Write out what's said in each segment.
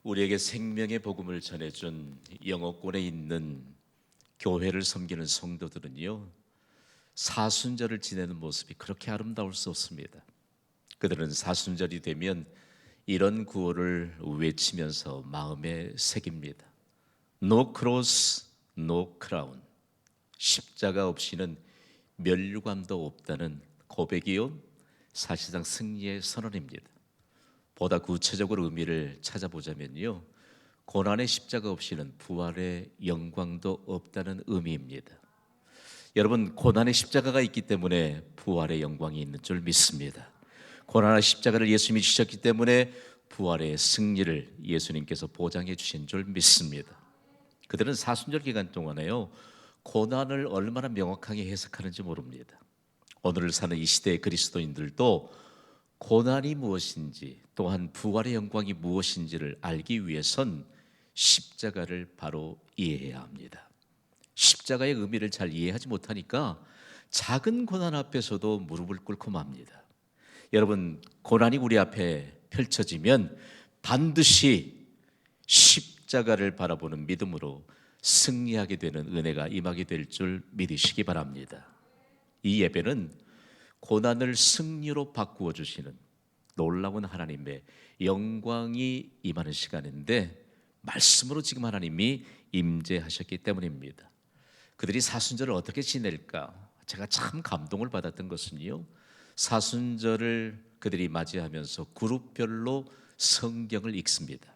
우리에게 생명의 복음을 전해준 영어권에 있는 교회를 섬기는 성도들은요, 사순절을 지내는 모습이 그렇게 아름다울 수 없습니다. 그들은 사순절이 되면 이런 구호를 외치면서 마음에 새깁니다. No cross, no crown. 십자가 없이는 면류관도 없다는 고백이요, 사실상 승리의 선언입니다. 보다 구체적으로 의미를 찾아보자면요, 고난의 십자가 없이는 부활의 영광도 없다는 의미입니다. 여러분, 고난의 십자가가 있기 때문에 부활의 영광이 있는 줄 믿습니다. 고난의 십자가를 예수님이 지셨기 때문에 부활의 승리를 예수님께서 보장해 주신 줄 믿습니다. 그들은 사순절 기간 동안에요, 고난을 얼마나 명확하게 해석하는지 모릅니다. 오늘을 사는 이 시대의 그리스도인들도 고난이 무엇인지, 또한 부활의 영광이 무엇인지를 알기 위해선 십자가를 바로 이해해야 합니다. 십자가의 의미를 잘 이해하지 못하니까 작은 고난 앞에서도 무릎을 꿇고 맙니다. 여러분, 고난이 우리 앞에 펼쳐지면 반드시 십자가를 바라보는 믿음으로 승리하게 되는 은혜가 임하게 될 줄 믿으시기 바랍니다. 이 예배는 고난을 승리로 바꾸어 주시는 놀라운 하나님의 영광이 임하는 시간인데, 말씀으로 지금 하나님이 임재하셨기 때문입니다. 그들이 사순절을 어떻게 지낼까? 제가 참 감동을 받았던 것은요, 사순절을 그들이 맞이하면서 그룹별로 성경을 읽습니다.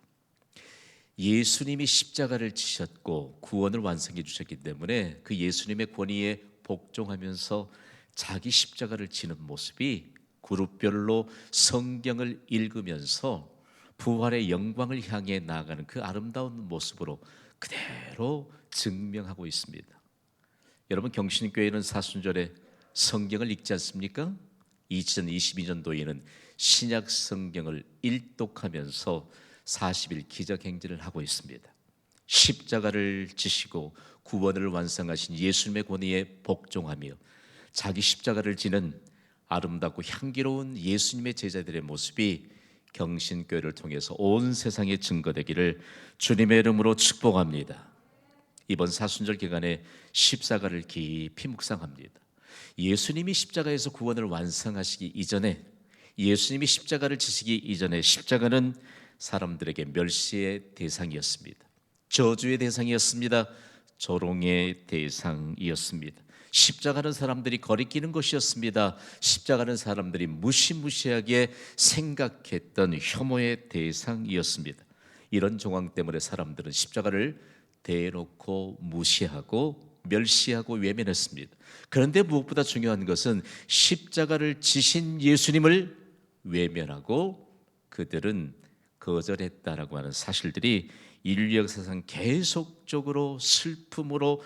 예수님이 십자가를 지셨고 구원을 완성해 주셨기 때문에 그 예수님의 권위에 복종하면서 자기 십자가를 지는 모습이 그룹별로 성경을 읽으면서 부활의 영광을 향해 나아가는 그 아름다운 모습으로 그대로 증명하고 있습니다. 여러분, 경신교회는 사순절에 성경을 읽지 않습니까? 2022년도에는 신약 성경을 일독하면서 40일 기적행진을 하고 있습니다. 십자가를 지시고 구원을 완성하신 예수님의 권위에 복종하며 자기 십자가를 지는 아름답고 향기로운 예수님의 제자들의 모습이 경신교회를 통해서 온 세상에 증거되기를 주님의 이름으로 축복합니다. 이번 사순절 기간에 십자가를 깊이 묵상합니다. 예수님이 십자가에서 구원을 완성하시기 이전에, 예수님이 십자가를 지시기 이전에 십자가는 사람들에게 멸시의 대상이었습니다. 저주의 대상이었습니다. 조롱의 대상이었습니다. 십자가는 사람들이 거리끼는 것이었습니다. 십자가는 사람들이 무시무시하게 생각했던 혐오의 대상이었습니다. 이런 정황 때문에 사람들은 십자가를 대놓고 무시하고 멸시하고 외면했습니다. 그런데 무엇보다 중요한 것은 십자가를 지신 예수님을 외면하고 그들은 거절했다라고 하는 사실들이 인류 역사상 계속적으로 슬픔으로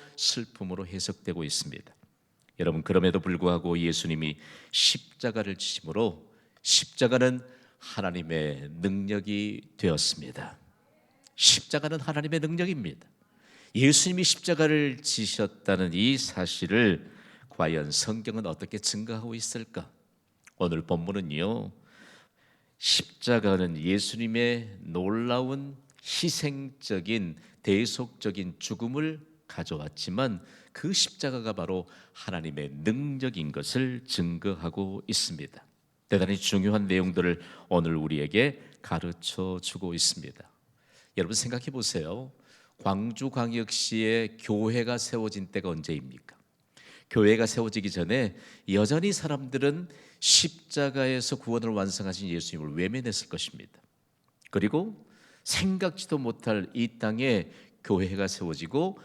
해석되고 있습니다. 여러분, 그럼에도 불구하고 예수님이 십자가를 지심으로 십자가는 하나님의 능력이 되었습니다. 십자가는 하나님의 능력입니다. 예수님이 십자가를 지셨다는 이 사실을 과연 성경은 어떻게 증거하고 있을까? 오늘 본문은요, 십자가는 예수님의 놀라운 희생적인 대속적인 죽음을 가져왔지만 그 십자가가 바로 하나님의 능력인 것을 증거하고 있습니다. 대단히 중요한 내용들을 오늘 우리에게 가르쳐 주고 있습니다. 여러분, 생각해 보세요. 광주광역시에 교회가 세워진 때가 언제입니까? 교회가 세워지기 전에 여전히 사람들은 십자가에서 구원을 완성하신 예수님을 외면했을 것입니다. 그리고 생각지도 못할 이 땅에 교회가 세워지고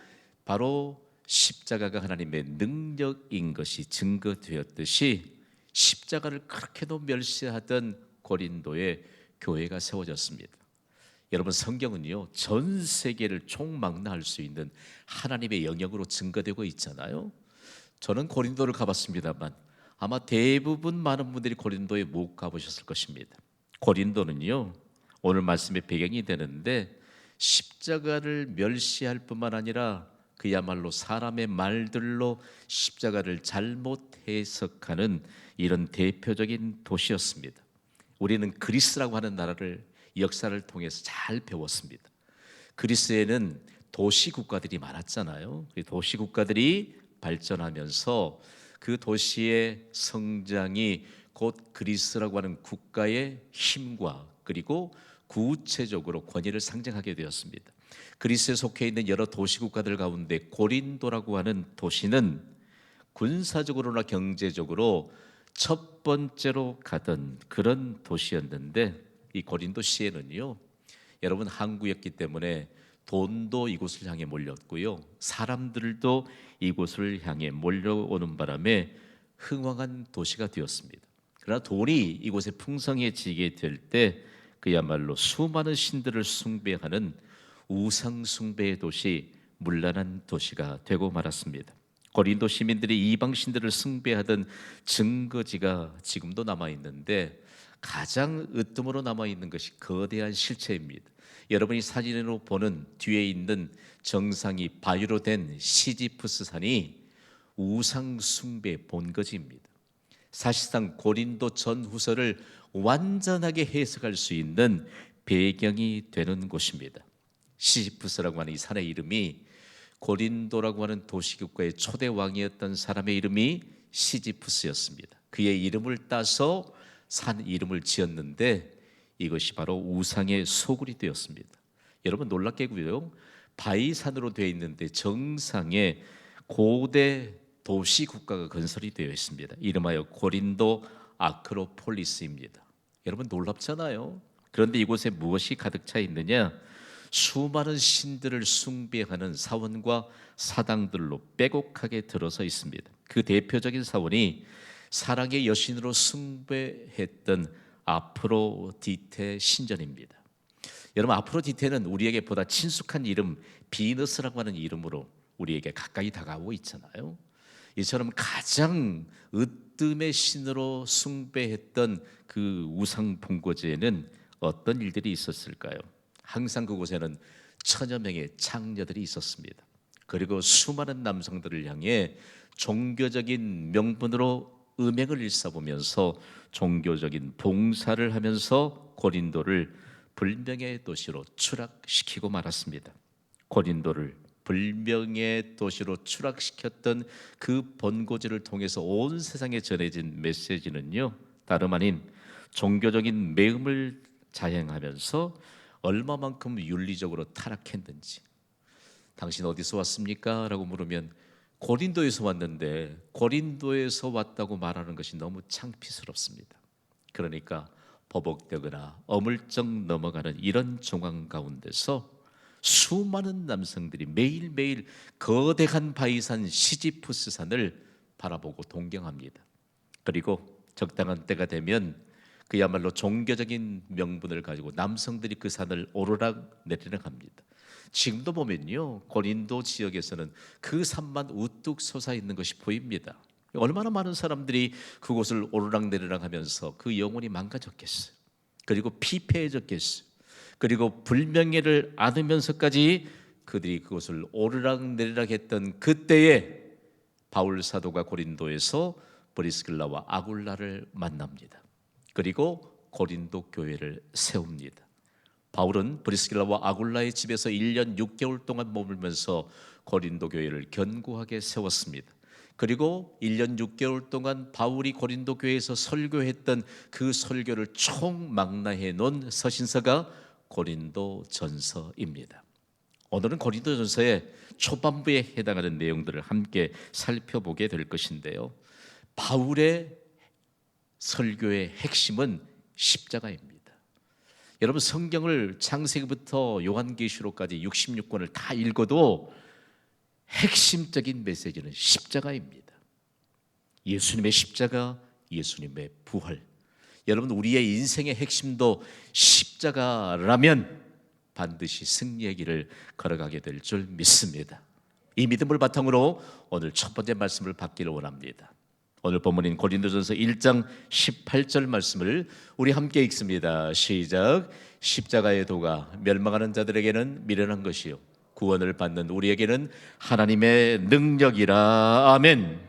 바로 십자가가 하나님의 능력인 것이 증거되었듯이 십자가를 그렇게도 멸시하던 고린도에 교회가 세워졌습니다. 여러분, 성경은요, 전 세계를 총망라할 수 있는 하나님의 영역으로 증거되고 있잖아요. 저는 고린도를 가봤습니다만 아마 대부분 많은 분들이 고린도에 못 가보셨을 것입니다. 고린도는요, 오늘 말씀의 배경이 되는데 십자가를 멸시할 뿐만 아니라 그야말로 사람의 말들로 십자가를 잘못 해석하는 이런 대표적인 도시였습니다. 우리는 그리스라고 하는 나라를 역사를 통해서 잘 배웠습니다. 그리스에는 도시 국가들이 많았잖아요. 도시 국가들이 발전하면서 그 도시의 성장이 곧 그리스라고 하는 국가의 힘과 그리고 구체적으로 권위를 상징하게 되었습니다. 그리스에 속해 있는 여러 도시 국가들 가운데 고린도라고 하는 도시는 군사적으로나 경제적으로 첫 번째로 가던 그런 도시였는데, 이 고린도 시에는요, 여러분 항구였기 때문에 돈도 이곳을 향해 몰렸고요, 사람들도 이곳을 향해 몰려오는 바람에 흥왕한 도시가 되었습니다. 그러나 돈이 이곳에 풍성해지게 될 때 그야말로 수많은 신들을 숭배하는 우상 숭배의 도시, 문란한 도시가 되고 말았습니다. 고린도 시민들이 이방 신들을 숭배하던 증거지가 지금도 남아 있는데, 가장 으뜸으로 남아 있는 것이 거대한 실체입니다. 여러분이 사진으로 보는 뒤에 있는 정상이 바위로 된 시지프스 산이 우상 숭배 본거지입니다. 사실상 고린도 전후서를 완전하게 해석할 수 있는 배경이 되는 곳입니다. 시지프스라고 하는 이 산의 이름이 고린도라고 하는 도시국가의 초대 왕이었던 사람의 이름이 시지프스였습니다. 그의 이름을 따서 산 이름을 지었는데 이것이 바로 우상의 소굴이 되었습니다. 여러분 놀랍게도요, 바위산으로 되어 있는데 정상에 고대 도시 국가가 건설이 되어 있습니다. 이름하여 고린도 아크로폴리스입니다. 여러분 놀랍잖아요. 그런데 이곳에 무엇이 가득 차 있느냐? 수많은 신들을 숭배하는 사원과 사당들로 빼곡하게 들어서 있습니다. 그 대표적인 사원이 사랑의 여신으로 숭배했던 아프로디테 신전입니다. 여러분 아프로디테는 우리에게 보다 친숙한 이름 비너스라고 하는 이름으로 우리에게 가까이 다가오고 있잖아요. 이처럼 가장 으뜸의 신으로 숭배했던 그 우상 본거지에는 어떤 일들이 있었을까요? 항상 그곳에는 천여 명의 창녀들이 있었습니다. 그리고 수많은 남성들을 향해 종교적인 명분으로 음행을 일삼으면서 종교적인 봉사를 하면서 고린도를 불명의 도시로 추락시키고 말았습니다. 고린도를 불명의 도시로 추락시켰던 그 번고지를 통해서 온 세상에 전해진 메시지는요, 다름 아닌 종교적인 매음을 자행하면서 얼마만큼 윤리적으로 타락했는지. 당신 어디서 왔습니까? 라고 물으면 고린도에서 왔는데, 고린도에서 왔다고 말하는 것이 너무 창피스럽습니다. 그러니까 버벅대거나 어물쩍 넘어가는 이런 정황 가운데서 수많은 남성들이 매일매일 거대한 바위산 시지프스산을 바라보고 동경합니다. 그리고 적당한 때가 되면 그야말로 종교적인 명분을 가지고 남성들이 그 산을 오르락 내리락 합니다. 지금도 보면요, 고린도 지역에서는 그 산만 우뚝 솟아 있는 것이 보입니다. 얼마나 많은 사람들이 그곳을 오르락 내리락 하면서 그 영혼이 망가졌겠어요. 그리고 피폐해졌겠어요. 그리고 불명예를 안으면서까지 그들이 그곳을 오르락 내리락 했던 그때에 바울 사도가 고린도에서 브리스길라와 아굴라를 만납니다. 그리고 고린도 교회를 세웁니다. 바울은 브리스길라와 아굴라의 집에서 1년 6개월 동안 머물면서 고린도 교회를 견고하게 세웠습니다. 그리고 1년 6개월 동안 바울이 고린도 교회에서 설교했던 그 설교를 총망라해 놓은 서신서가 고린도 전서입니다. 오늘은 고린도 전서의 초반부에 해당하는 내용들을 함께 살펴보게 될 것인데요, 바울의 설교의 핵심은 십자가입니다. 여러분 성경을 창세기부터 요한계시록까지 66권을 다 읽어도 핵심적인 메시지는 십자가입니다. 예수님의 십자가, 예수님의 부활. 여러분 우리의 인생의 핵심도 십자가라면 반드시 승리의 길을 걸어가게 될 줄 믿습니다. 이 믿음을 바탕으로 오늘 첫 번째 말씀을 받기를 원합니다. 오늘 본문인 고린도전서 1장 18절 말씀을 우리 함께 읽습니다. 시작. 십자가의 도가 멸망하는 자들에게는 미련한 것이요 구원을 받는 우리에게는 하나님의 능력이라. 아멘.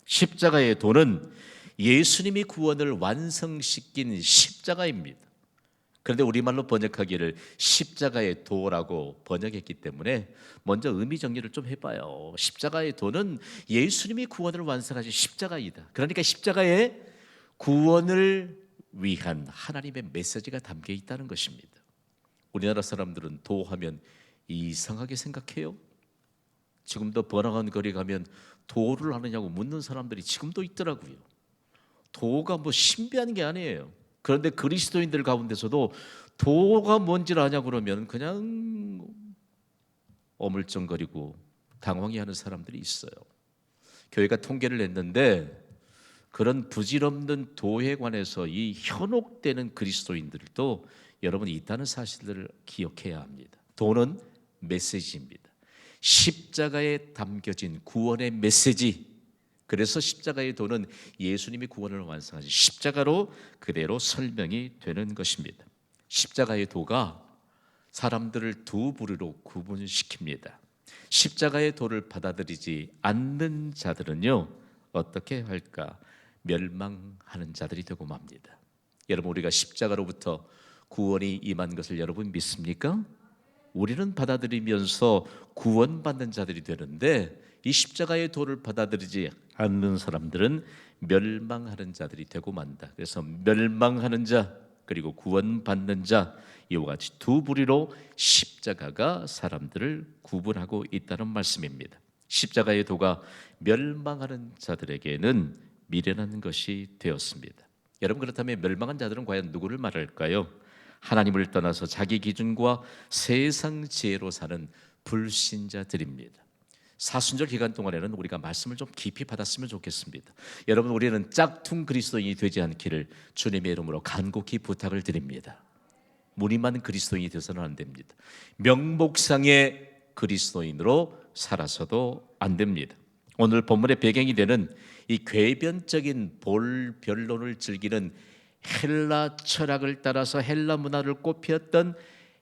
십자가의 도는 예수님이 구원을 완성시킨 십자가입니다. 그런데 우리말로 번역하기를 십자가의 도라고 번역했기 때문에 먼저 의미 정리를 좀 해봐요. 십자가의 도는 예수님이 구원을 완성하신 십자가이다. 그러니까 십자가의 구원을 위한 하나님의 메시지가 담겨 있다는 것입니다. 우리나라 사람들은 도하면 이상하게 생각해요. 지금도 번화한 거리 가면 도를 하느냐고 묻는 사람들이 지금도 있더라고요. 도가 뭐 신비한 게 아니에요. 그런데 그리스도인들 가운데서도 도가 뭔지를 아냐 그러면 그냥 어물쩡거리고 당황해하는 사람들이 있어요. 교회가 통계를 냈는데 그런 부질없는 도에 관해서 이 현혹되는 그리스도인들도 여러분이 있다는 사실들을 기억해야 합니다. 도는 메시지입니다. 십자가에 담겨진 구원의 메시지. 그래서 십자가의 도는 예수님이 구원을 완성하신 십자가로 그대로 설명이 되는 것입니다. 십자가의 도가 사람들을 두 부류로 구분시킵니다. 십자가의 도를 받아들이지 않는 자들은요, 어떻게 할까? 멸망하는 자들이 되고 맙니다. 여러분, 우리가 십자가로부터 구원이 임한 것을 여러분 믿습니까? 우리는 받아들이면서 구원받는 자들이 되는데 이 십자가의 도를 받아들이지 않는 사람들은 멸망하는 자들이 되고 만다. 그래서 멸망하는 자 그리고 구원받는 자, 이와 같이 두 부류로 십자가가 사람들을 구분하고 있다는 말씀입니다. 십자가의 도가 멸망하는 자들에게는 미련한 것이 되었습니다. 여러분, 그렇다면 멸망한 자들은 과연 누구를 말할까요? 하나님을 떠나서 자기 기준과 세상 지혜로 사는 불신자들입니다. 사순절 기간 동안에는 우리가 말씀을 좀 깊이 받았으면 좋겠습니다. 여러분, 우리는 짝퉁 그리스도인이 되지 않기를 주님의 이름으로 간곡히 부탁을 드립니다. 무늬만 그리스도인이 되어서는 안 됩니다. 명목상의 그리스도인으로 살아서도 안 됩니다. 오늘 본문의 배경이 되는 이 궤변적인 본변론을 즐기는 헬라 철학을 따라서 헬라 문화를 꽃피웠던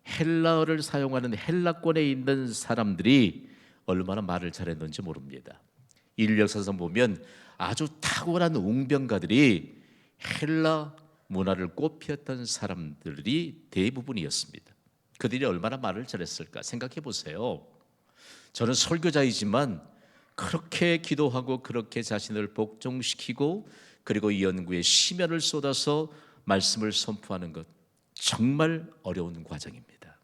헬라어를 사용하는 헬라권에 있는 사람들이 얼마나 말을 잘했는지 모릅니다. 인류 역사상 보면 아주 탁월한 웅변가들이 헬라 문화를 꽃피웠던 사람들이 대부분이었습니다. 그들이 얼마나 말을 잘했을까 생각해 보세요. 저는 설교자이지만 그렇게 기도하고 그렇게 자신을 복종시키고 그리고 이 연구에 심혈을 쏟아서 말씀을 선포하는 것 정말 어려운 과정입니다.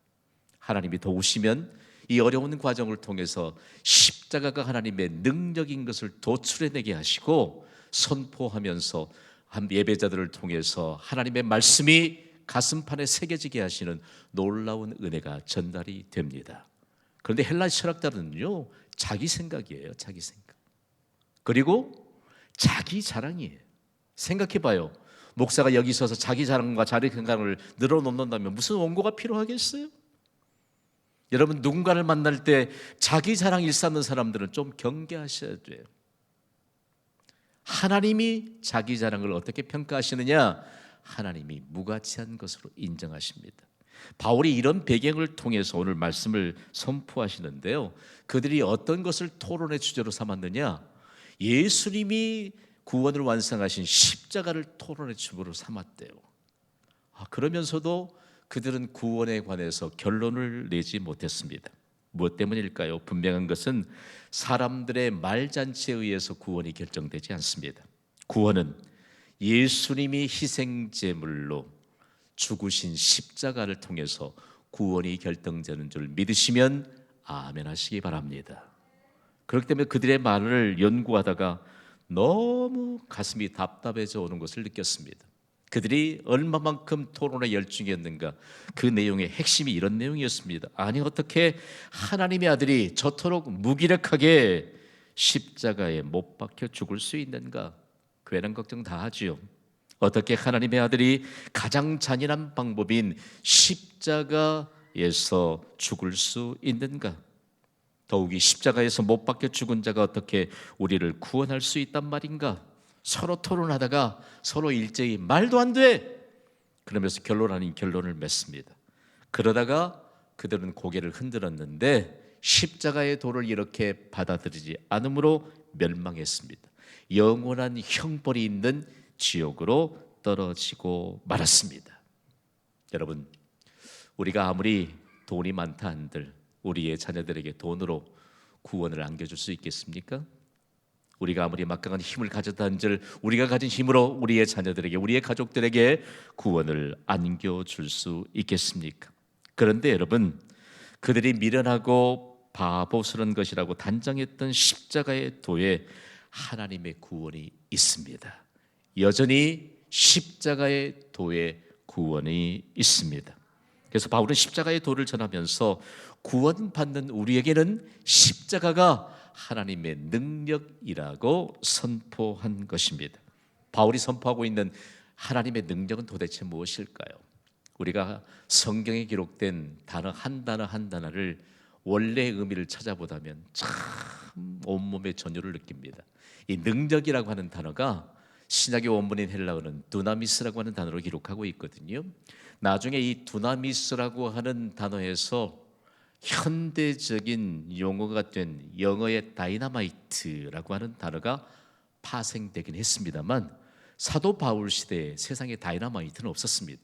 하나님이 도우시면 이 어려운 과정을 통해서 십자가가 하나님의 능력인 것을 도출해내게 하시고 선포하면서 예배자들을 통해서 하나님의 말씀이 가슴판에 새겨지게 하시는 놀라운 은혜가 전달이 됩니다. 그런데 헬라 철학자들은요, 자기 생각이에요. 자기 생각. 그리고 자기 자랑이에요. 생각해봐요. 목사가 여기 있어서 자기 자랑과 자기 생각을 늘어놓는다면 무슨 원고가 필요하겠어요? 여러분, 누군가를 만날 때 자기 자랑 일삼는 사람들은 좀 경계하셔야 돼요. 하나님이 자기 자랑을 어떻게 평가하시느냐? 하나님이 무가치한 것으로 인정하십니다. 바울이 이런 배경을 통해서 오늘 말씀을 선포하시는데요, 그들이 어떤 것을 토론의 주제로 삼았느냐? 예수님이 구원을 완성하신 십자가를 토론의 주제로 삼았대요. 그러면서도 그들은 구원에 관해서 결론을 내지 못했습니다. 무엇 때문일까요? 분명한 것은 사람들의 말잔치에 의해서 구원이 결정되지 않습니다. 구원은 예수님이 희생제물로 죽으신 십자가를 통해서 구원이 결정되는 줄 믿으시면 아멘 하시기 바랍니다. 그렇기 때문에 그들의 말을 연구하다가 너무 가슴이 답답해져 오는 것을 느꼈습니다. 그들이 얼마만큼 토론에 열중했는가. 그 내용의 핵심이 이런 내용이었습니다. 아니, 어떻게 하나님의 아들이 저토록 무기력하게 십자가에 못 박혀 죽을 수 있는가. 괜한 걱정 다 하지요. 어떻게 하나님의 아들이 가장 잔인한 방법인 십자가에서 죽을 수 있는가. 더욱이 십자가에서 못 박혀 죽은 자가 어떻게 우리를 구원할 수 있단 말인가. 서로 토론하다가 서로 일제히 말도 안 돼! 그러면서 결론 아닌 결론을 맺습니다. 그러다가 그들은 고개를 흔들었는데 십자가의 도를 이렇게 받아들이지 않으므로 멸망했습니다. 영원한 형벌이 있는 지옥으로 떨어지고 말았습니다. 여러분, 우리가 아무리 돈이 많다 한들 우리의 자녀들에게 돈으로 구원을 안겨줄 수 있겠습니까? 우리가 아무리 막강한 힘을 가졌다 한들 우리가 가진 힘으로 우리의 자녀들에게, 우리의 가족들에게 구원을 안겨줄 수 있겠습니까? 그런데 여러분, 그들이 미련하고 바보스러운 것이라고 단정했던 십자가의 도에 하나님의 구원이 있습니다. 여전히 십자가의 도에 구원이 있습니다. 그래서 바울은 십자가의 도를 전하면서 구원받는 우리에게는 십자가가 하나님의 능력이라고 선포한 것입니다. 바울이 선포하고 있는 하나님의 능력은 도대체 무엇일까요? 우리가 성경에 기록된 단어 한 단어를 원래의 의미를 찾아보다면 참 온몸의 전율을 느낍니다. 이 능력이라고 하는 단어가 신약의 원문인 헬라어는 두나미스라고 하는 단어로 기록하고 있거든요. 나중에 이 두나미스라고 하는 단어에서 현대적인 용어가 된 영어의 다이너마이트라고 하는 단어가 파생되긴 했습니다만 사도 바울 시대에 세상에 다이너마이트는 없었습니다.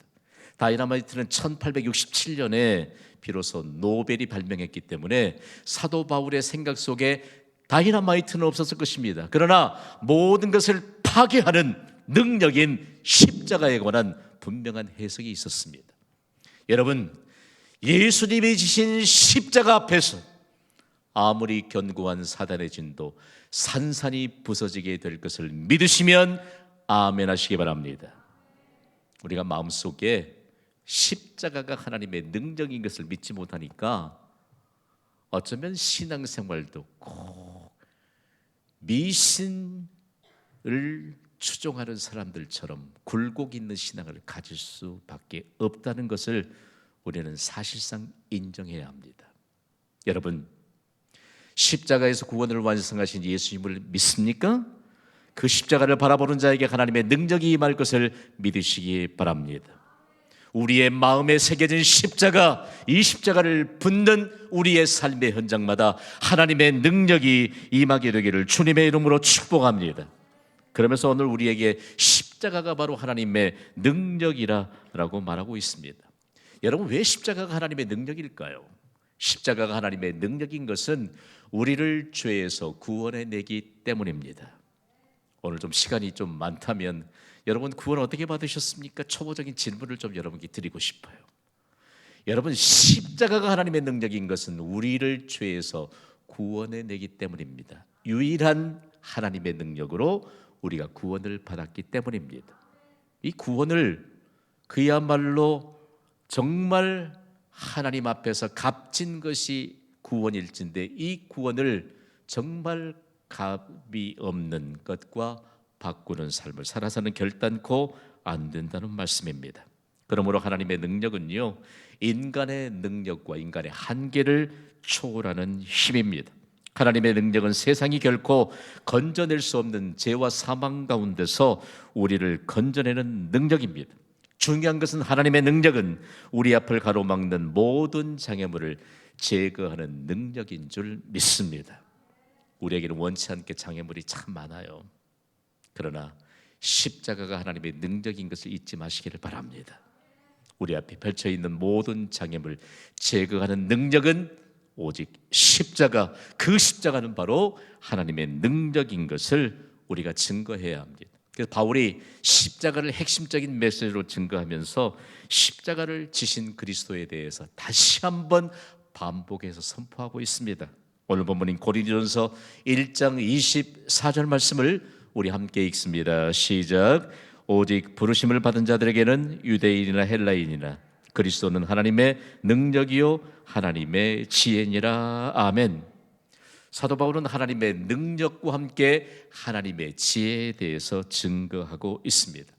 다이너마이트는 1867년에 비로소 노벨이 발명했기 때문에 사도 바울의 생각 속에 다이너마이트는 없었을 것입니다. 그러나 모든 것을 파괴하는 능력인 십자가에 관한 분명한 해석이 있었습니다. 여러분, 예수님이 지신 십자가 앞에서 아무리 견고한 사단의 진도 산산이 부서지게 될 것을 믿으시면 아멘 하시기 바랍니다. 우리가 마음속에 십자가가 하나님의 능력인 것을 믿지 못하니까 어쩌면 신앙생활도 꼭 미신을 추종하는 사람들처럼 굴곡 있는 신앙을 가질 수밖에 없다는 것을 우리는 사실상 인정해야 합니다. 여러분, 십자가에서 구원을 완성하신 예수님을 믿습니까? 그 십자가를 바라보는 자에게 하나님의 능력이 임할 것을 믿으시기 바랍니다. 우리의 마음에 새겨진 십자가, 이 십자가를 붙는 우리의 삶의 현장마다 하나님의 능력이 임하게 되기를 주님의 이름으로 축복합니다. 그러면서 오늘 우리에게 십자가가 바로 하나님의 능력이라고 말하고 있습니다. 여러분, 왜 십자가가 하나님의 능력일까요? 십자가가 하나님의 능력인 것은 우리를 죄에서 구원해내기 때문입니다. 오늘 좀 시간이 좀 많다면 여러분, 구원 어떻게 받으셨습니까? 초보적인 질문을 좀 여러분께 드리고 싶어요. 여러분, 십자가가 하나님의 능력인 것은 우리를 죄에서 구원해내기 때문입니다. 유일한 하나님의 능력으로 우리가 구원을 받았기 때문입니다. 이 구원을 그야말로 정말 하나님 앞에서 값진 것이 구원일진데 이 구원을 정말 값이 없는 것과 바꾸는 삶을 살아서는 결단코 안 된다는 말씀입니다. 그러므로 하나님의 능력은요, 인간의 능력과 인간의 한계를 초월하는 힘입니다. 하나님의 능력은 세상이 결코 건져낼 수 없는 죄와 사망 가운데서 우리를 건져내는 능력입니다. 중요한 것은 하나님의 능력은 우리 앞을 가로막는 모든 장애물을 제거하는 능력인 줄 믿습니다. 우리에게는 원치 않게 장애물이 참 많아요. 그러나 십자가가 하나님의 능력인 것을 잊지 마시기를 바랍니다. 우리 앞에 펼쳐있는 모든 장애물 제거하는 능력은 오직 십자가, 그 십자가는 바로 하나님의 능력인 것을 우리가 증거해야 합니다. 그래서 바울이 십자가를 핵심적인 메시지로 증거하면서 십자가를 지신 그리스도에 대해서 다시 한번 반복해서 선포하고 있습니다. 오늘 본문인 고린도전서 1장 24절 말씀을 우리 함께 읽습니다. 시작. 오직 부르심을 받은 자들에게는 유대인이나 헬라인이나 그리스도는 하나님의 능력이요 하나님의 지혜니라. 아멘. 사도 바울은 하나님의 능력과 함께 하나님의 지혜에 대해서 증거하고 있습니다.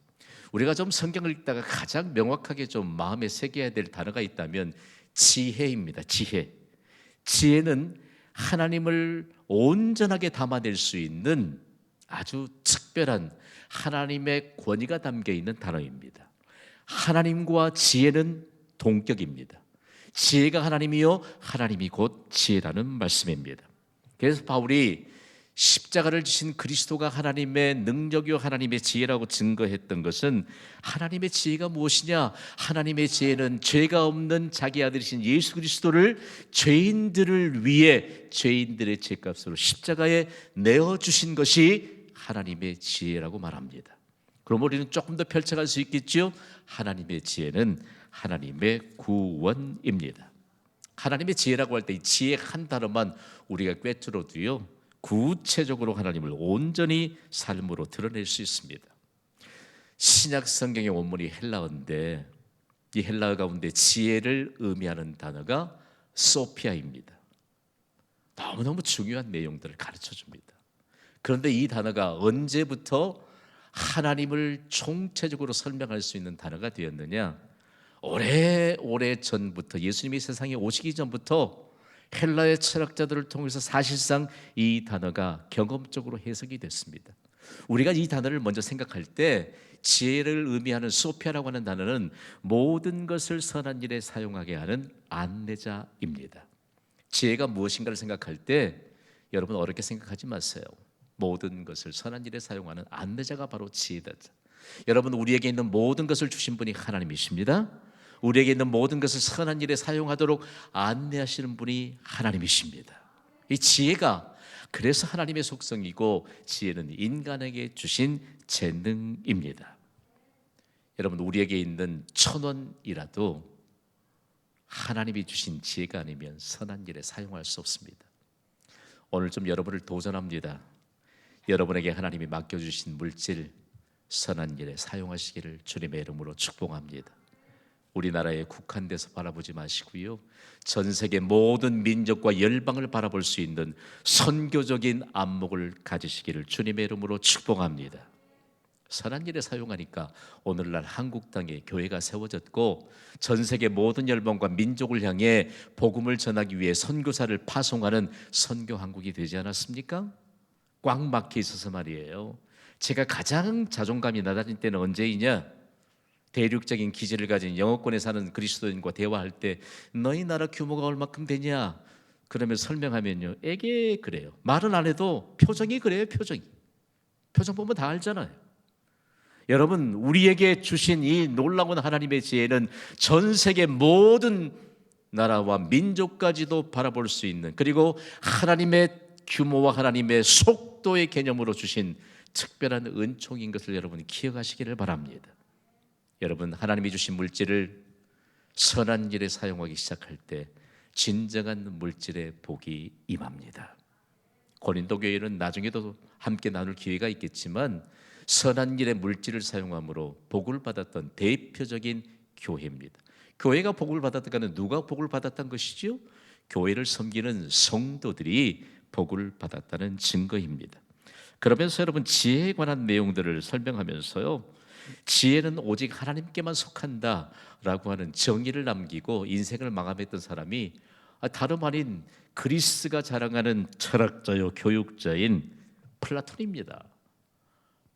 우리가 좀 성경을 읽다가 가장 명확하게 좀 마음에 새겨야 될 단어가 있다면 지혜입니다. 지혜. 지혜는 하나님을 온전하게 담아낼 수 있는 아주 특별한 하나님의 권위가 담겨 있는 단어입니다. 하나님과 지혜는 동격입니다. 지혜가 하나님이요 하나님이 곧 지혜라는 말씀입니다. 그래서 바울이 십자가를 지신 그리스도가 하나님의 능력이요 하나님의 지혜라고 증거했던 것은 하나님의 지혜가 무엇이냐? 하나님의 지혜는 죄가 없는 자기 아들이신 예수 그리스도를 죄인들을 위해 죄인들의 죄값으로 십자가에 내어주신 것이 하나님의 지혜라고 말합니다. 그럼 우리는 조금 더 펼쳐갈 수 있겠죠? 하나님의 지혜는 하나님의 구원입니다. 하나님의 지혜라고 할 때 이 지혜 한 단어만 우리가 꿰뚫어도요 구체적으로 하나님을 온전히 삶으로 드러낼 수 있습니다. 신약 성경의 원문이 헬라어인데 이 헬라어 가운데 지혜를 의미하는 단어가 소피아입니다. 너무너무 중요한 내용들을 가르쳐 줍니다. 그런데 이 단어가 언제부터 하나님을 총체적으로 설명할 수 있는 단어가 되었느냐? 오래 전부터, 예수님이 세상에 오시기 전부터 헬라의 철학자들을 통해서 사실상 이 단어가 경험적으로 해석이 됐습니다. 우리가 이 단어를 먼저 생각할 때 지혜를 의미하는 소피아라고 하는 단어는 모든 것을 선한 일에 사용하게 하는 안내자입니다. 지혜가 무엇인가를 생각할 때 여러분 어렵게 생각하지 마세요. 모든 것을 선한 일에 사용하는 안내자가 바로 지혜다. 여러분, 우리에게 있는 모든 것을 주신 분이 하나님이십니다. 우리에게 있는 모든 것을 선한 일에 사용하도록 안내하시는 분이 하나님이십니다. 이 지혜가 그래서 하나님의 속성이고 지혜는 인간에게 주신 재능입니다. 여러분, 우리에게 있는 1,000원이라도 하나님이 주신 지혜가 아니면 선한 일에 사용할 수 없습니다. 오늘 좀 여러분을 도전합니다. 여러분에게 하나님이 맡겨주신 물질 선한 일에 사용하시기를 주님의 이름으로 축복합니다. 우리나라에 국한돼서 바라보지 마시고요, 전 세계 모든 민족과 열방을 바라볼 수 있는 선교적인 안목을 가지시기를 주님의 이름으로 축복합니다. 선한 일에 사용하니까 오늘날 한국 땅에 교회가 세워졌고 전 세계 모든 열방과 민족을 향해 복음을 전하기 위해 선교사를 파송하는 선교한국이 되지 않았습니까? 꽉 막혀 있어서 말이에요. 제가 가장 자존감이 낮아진 때는 언제이냐? 대륙적인 기질을 가진 영어권에 사는 그리스도인과 대화할 때 너희 나라 규모가 얼마큼 되냐? 그러면 설명하면요, 에게 그래요. 말은 안 해도 표정이 그래요. 표정 보면 다 알잖아요. 여러분, 우리에게 주신 이 놀라운 하나님의 지혜는 전 세계 모든 나라와 민족까지도 바라볼 수 있는, 그리고 하나님의 규모와 하나님의 속도의 개념으로 주신 특별한 은총인 것을 여러분이 기억하시기를 바랍니다. 여러분, 하나님이 주신 물질을 선한 일에 사용하기 시작할 때 진정한 물질의 복이 임합니다. 고린도 교회는 나중에도 함께 나눌 기회가 있겠지만 선한 일에 물질을 사용함으로 복을 받았던 대표적인 교회입니다. 교회가 복을 받았다는 누가 복을 받았던 것이죠? 교회를 섬기는 성도들이 복을 받았다는 증거입니다. 그러면서 여러분, 지혜에 관한 내용들을 설명하면서요, 지혜는 오직 하나님께만 속한다라고 하는 정의를 남기고 인생을 마감했던 사람이 다름 아닌 그리스가 자랑하는 철학자요 교육자인 플라톤입니다.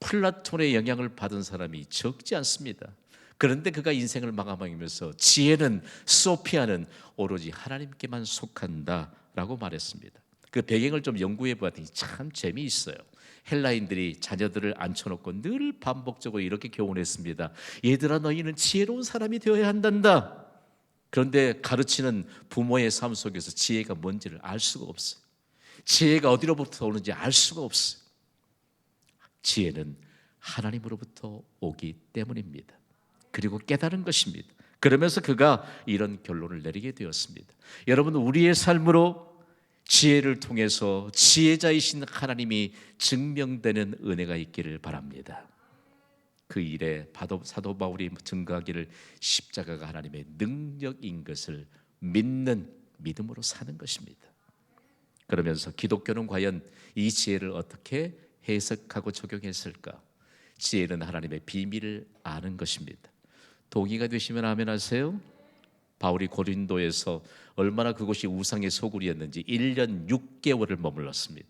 플라톤의 영향을 받은 사람이 적지 않습니다. 그런데 그가 인생을 마감하면서 지혜는, 소피아는 오로지 하나님께만 속한다라고 말했습니다. 그 배경을 좀 연구해 보았더니 참 재미있어요. 헬라인들이 자녀들을 앉혀놓고 늘 반복적으로 이렇게 교훈했습니다. 얘들아, 너희는 지혜로운 사람이 되어야 한단다. 그런데 가르치는 부모의 삶 속에서 지혜가 뭔지를 알 수가 없어요. 지혜가 어디로부터 오는지 알 수가 없어요. 지혜는 하나님으로부터 오기 때문입니다. 그리고 깨달은 것입니다. 그러면서 그가 이런 결론을 내리게 되었습니다. 여러분, 우리의 삶으로 지혜를 통해서 지혜자이신 하나님이 증명되는 은혜가 있기를 바랍니다. 그 일에 사도 바울이 증거하기를 십자가가 하나님의 능력인 것을 믿는 믿음으로 사는 것입니다. 그러면서 기독교는 과연 이 지혜를 어떻게 해석하고 적용했을까? 지혜는 하나님의 비밀을 아는 것입니다. 동의가 되시면 아멘 하세요. 바울이 고린도에서 얼마나 그곳이 우상의 소굴이었는지 1년 6개월을 머물렀습니다.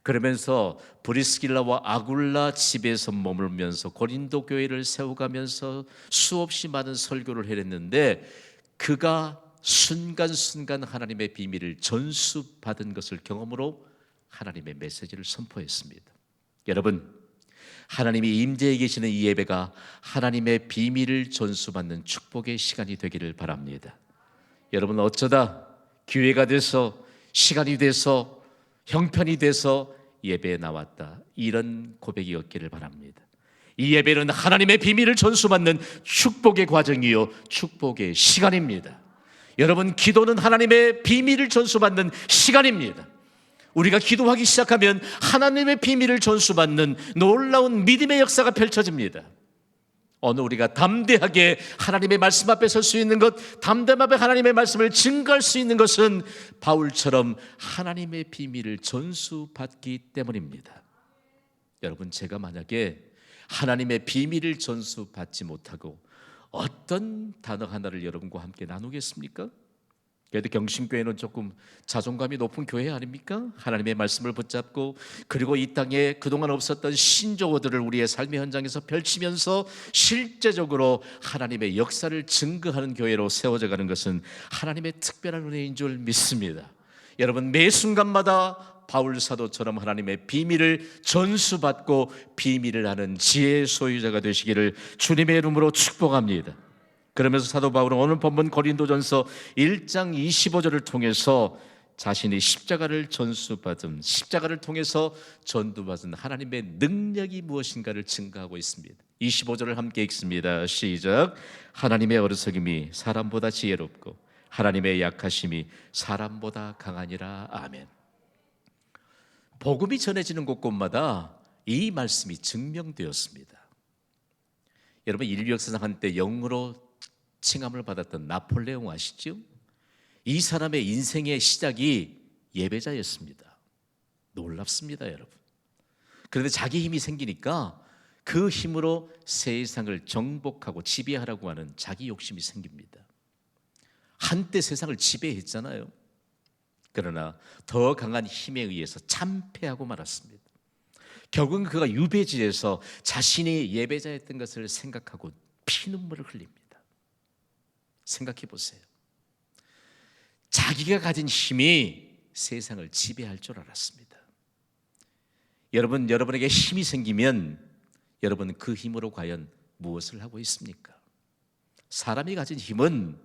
그러면서 브리스길라와 아굴라 집에서 머물면서 고린도 교회를 세워가면서 수없이 많은 설교를 해냈는데 그가 순간순간 하나님의 비밀을 전수받은 것을 경험으로 하나님의 메시지를 선포했습니다. 여러분, 하나님이 임재해 계시는 이 예배가 하나님의 비밀을 전수받는 축복의 시간이 되기를 바랍니다. 여러분, 어쩌다 기회가 돼서, 시간이 돼서, 형편이 돼서 예배에 나왔다, 이런 고백이었기를 바랍니다. 이 예배는 하나님의 비밀을 전수받는 축복의 과정이요, 축복의 시간입니다. 여러분, 기도는 하나님의 비밀을 전수받는 시간입니다. 우리가 기도하기 시작하면 하나님의 비밀을 전수받는 놀라운 믿음의 역사가 펼쳐집니다. 오늘 우리가 담대하게 하나님의 말씀 앞에 설 수 있는 것, 담대하게 하나님의 말씀을 증거할 수 있는 것은 바울처럼 하나님의 비밀을 전수받기 때문입니다. 여러분, 제가 만약에 하나님의 비밀을 전수받지 못하고 어떤 단어 하나를 여러분과 함께 나누겠습니까? 그래도 경신교회는 조금 자존감이 높은 교회 아닙니까? 하나님의 말씀을 붙잡고, 그리고 이 땅에 그동안 없었던 신조어들을 우리의 삶의 현장에서 펼치면서 실제적으로 하나님의 역사를 증거하는 교회로 세워져 가는 것은 하나님의 특별한 은혜인 줄 믿습니다. 여러분, 매 순간마다 바울 사도처럼 하나님의 비밀을 전수받고 비밀을 아는 지혜의 소유자가 되시기를 주님의 이름으로 축복합니다. 그러면서 사도 바울은 오늘 본문 고린도전서 1장 25절을 통해서 자신이 십자가를 전수받은, 십자가를 통해서 전도받은 하나님의 능력이 무엇인가를 증거하고 있습니다. 25절을 함께 읽습니다. 시작. 하나님의 어리석음이 사람보다 지혜롭고 하나님의 약하심이 사람보다 강하니라. 아멘. 복음이 전해지는 곳곳마다 이 말씀이 증명되었습니다. 여러분, 인류 역사상 한때 영으로 칭함을 받았던 나폴레옹 아시죠? 이 사람의 인생의 시작이 예배자였습니다. 놀랍습니다, 여러분. 그런데 자기 힘이 생기니까 그 힘으로 세상을 정복하고 지배하라고 하는 자기 욕심이 생깁니다. 한때 세상을 지배했잖아요. 그러나 더 강한 힘에 의해서 참패하고 말았습니다. 결국은 그가 유배지에서 자신이 예배자였던 것을 생각하고 피눈물을 흘립니다. 생각해 보세요. 자기가 가진 힘이 세상을 지배할 줄 알았습니다. 여러분, 여러분에게 힘이 생기면 여러분 그 힘으로 과연 무엇을 하고 있습니까? 사람이 가진 힘은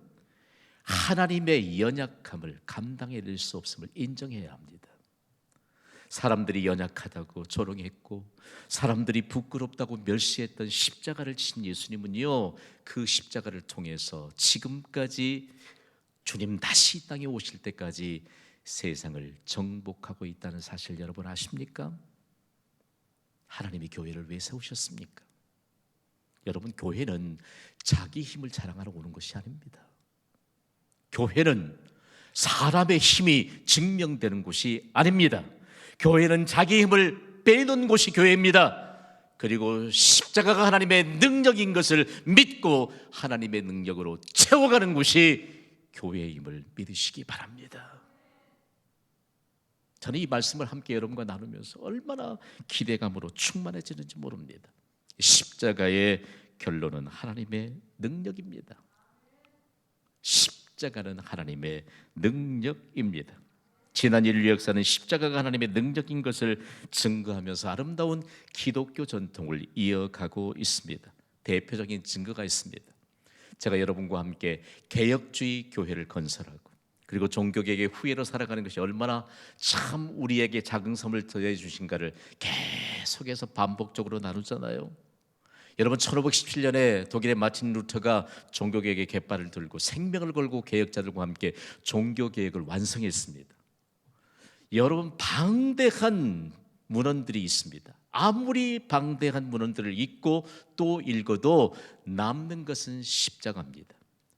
하나님의 연약함을 감당해낼 수 없음을 인정해야 합니다. 사람들이 연약하다고 조롱했고 사람들이 부끄럽다고 멸시했던 십자가를 진 예수님은요, 그 십자가를 통해서 지금까지 주님 다시 이 땅에 오실 때까지 세상을 정복하고 있다는 사실 여러분 아십니까? 하나님이 교회를 왜 세우셨습니까? 여러분, 교회는 자기 힘을 자랑하러 오는 것이 아닙니다. 교회는 사람의 힘이 증명되는 곳이 아닙니다. 교회는 자기 힘을 빼놓은 곳이 교회입니다. 그리고 십자가가 하나님의 능력인 것을 믿고 하나님의 능력으로 채워가는 곳이 교회임을 믿으시기 바랍니다. 저는 이 말씀을 함께 여러분과 나누면서 얼마나 기대감으로 충만해지는지 모릅니다. 십자가의 결론은 하나님의 능력입니다. 십자가는 하나님의 능력입니다. 지난 인류 역사는 십자가가 하나님의 능력인 것을 증거하면서 아름다운 기독교 전통을 이어가고 있습니다. 대표적인 증거가 있습니다. 제가 여러분과 함께 개혁주의 교회를 건설하고 그리고 종교개혁의 후예로 살아가는 것이 얼마나 참 우리에게 자긍심을 더해 주신가를 계속해서 반복적으로 나누잖아요. 여러분, 1517년에 독일의 마틴 루터가 종교개혁의 깃발을 들고 생명을 걸고 개혁자들과 함께 종교개혁을 완성했습니다. 여러분, 방대한 문헌들이 있습니다. 아무리 방대한 문헌들을 읽고 또 읽어도 남는 것은 십자가입니다.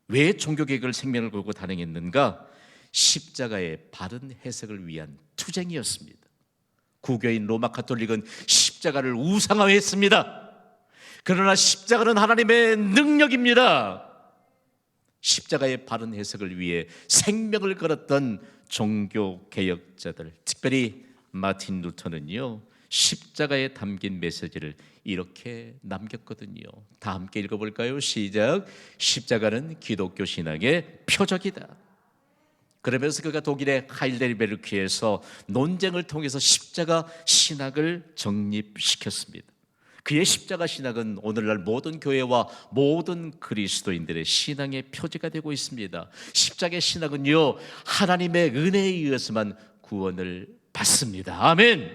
왜 종교개혁을 생명을 걸고 단행했는가? 십자가의 바른 해석을 위한 투쟁이었습니다. 구교인 로마 가톨릭은 십자가를 우상화했습니다. 그러나 십자가는 하나님의 능력입니다. 십자가의 바른 해석을 위해 생명을 걸었던 종교 개혁자들, 특별히 마틴 루터는요, 십자가에 담긴 메시지를 이렇게 남겼거든요. 다 함께 읽어볼까요? 시작. 십자가는 기독교 신앙의 표적이다. 그러면서 그가 독일의 하이델베르크에서 논쟁을 통해서 십자가 신학을 정립시켰습니다. 그의 십자가 신학은 오늘날 모든 교회와 모든 그리스도인들의 신앙의 표지가 되고 있습니다. 십자가 신학은요, 하나님의 은혜에 의해서만 구원을 받습니다. 아멘.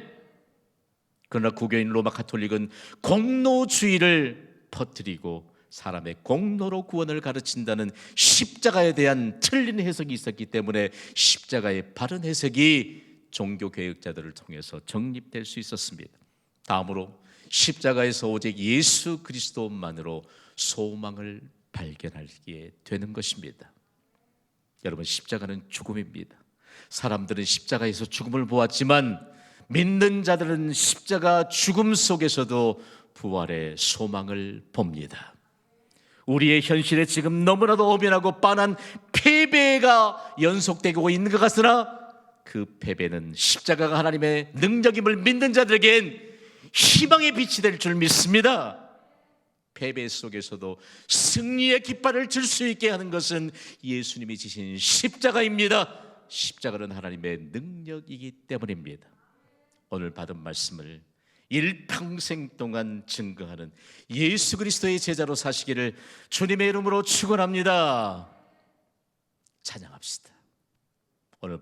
그러나 국교인 로마 가톨릭은 공로주의를 퍼뜨리고 사람의 공로로 구원을 가르친다는 십자가에 대한 틀린 해석이 있었기 때문에 십자가의 바른 해석이 종교개혁자들을 통해서 정립될 수 있었습니다. 다음으로 십자가에서 오직 예수 그리스도만으로 소망을 발견하게 되는 것입니다. 여러분, 십자가는 죽음입니다. 사람들은 십자가에서 죽음을 보았지만 믿는 자들은 십자가 죽음 속에서도 부활의 소망을 봅니다. 우리의 현실에 지금 너무나도 엄연하고 뻔한 패배가 연속되고 있는 것 같으나 그 패배는 십자가가 하나님의 능력임을 믿는 자들에겐 희망의 빛이 될 줄 믿습니다. 패배 속에서도 승리의 깃발을 들 수 있게 하는 것은 예수님이 지신 십자가입니다. 십자가는 하나님의 능력이기 때문입니다. 오늘 받은 말씀을 일평생 동안 증거하는 예수 그리스도의 제자로 사시기를 주님의 이름으로 축원합니다. 찬양합시다. 오늘